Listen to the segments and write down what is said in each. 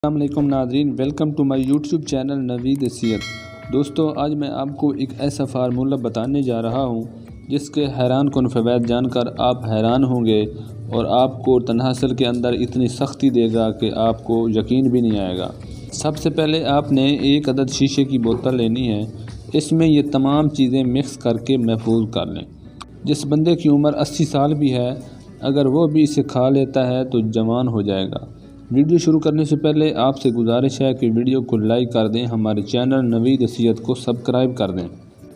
السلام علیکم ناظرین، welcome to my YouTube channel Naveed Sehat. دوستو، آج میں آپ کو ایک ایسا فارمولہ بتانے جا رہا ہوں جس کے حیران کن فوائد جان کر آپ حیران ہوں گے اور آپ کو تناسل کے اندر اتنی سختی دے گا کہ آپ کو یقین بھی نہیں آئے گا۔ سب سے پہلے آپ نے ایک عدد شیشے کی بوتل لینی ہے۔ اس میں یہ تمام چیزیں مکس کر کے محفوظ کر لیں۔ جس بندے کی عمر 80 سال بھی ہے، اگر وہ بھی اسے کھا لیتا ہے تو جوان ہو جائے گا۔ ویڈیو شروع کرنے سے پہلے آپ سے گزارش ہے کہ ویڈیو کو لائک کر دیں، ہمارے چینل نوید صحت کو سبسکرائب کر دیں۔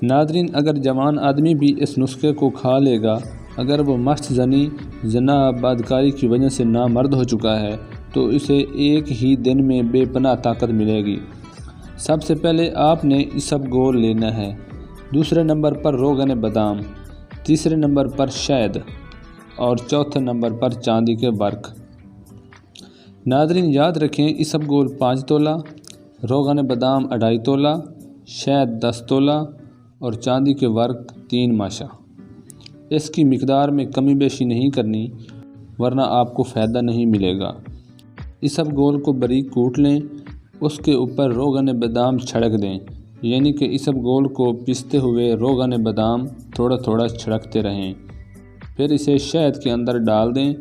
ناظرین، اگر جوان آدمی بھی اس نسخے کو کھا لے گا، اگر وہ مست زنی زنا بدکاری کی وجہ سے نامرد ہو چکا ہے تو اسے ایک ہی دن میں بے پناہ طاقت ملے گی۔ سب سے پہلے آپ نے اسبگول لینا ہے، دوسرے نمبر پر روغن بادام، تیسرے نمبر پر شہد اور چوتھے نمبر پر چاندی کے ورق۔ ناظرین یاد رکھیں، اسبگول 5 تولہ، روغن بادام 2.5 تولہ، شہد 10 تولہ اور چاندی کے ورق 3 ماشا۔ اس کی مقدار میں کمی بیشی نہیں کرنی ورنہ آپ کو فائدہ نہیں ملے گا۔ اسبگول کو باریک کوٹ لیں، اس کے اوپر روغن بادام چھڑک دیں، یعنی کہ اسبگول کو پیستے ہوئے روغن بادام تھوڑا تھوڑا چھڑکتے رہیں۔ پھر اسے شہد کے اندر ڈال دیں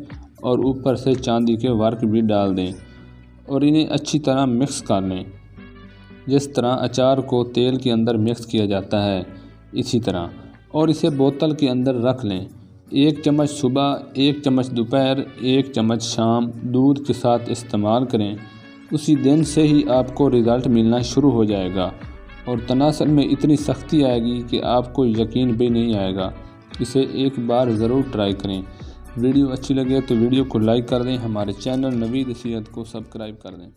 اور اوپر سے چاندی کے ورق بھی ڈال دیں اور انہیں اچھی طرح مکس کر لیں۔ جس طرح اچار کو تیل کے اندر مکس کیا جاتا ہے اسی طرح، اور اسے بوتل کے اندر رکھ لیں۔ 1 چمچ صبح، 1 چمچ دوپہر، 1 چمچ شام دودھ کے ساتھ استعمال کریں۔ اسی دن سے ہی آپ کو رزلٹ ملنا شروع ہو جائے گا اور تناسل میں اتنی سختی آئے گی کہ آپ کو یقین بھی نہیں آئے گا۔ اسے ایک بار ضرور ٹرائی کریں۔ ویڈیو اچھی لگے تو ویڈیو کو لائک کر دیں، ہمارے چینل نوید صحت کو سبسکرائب کر دیں۔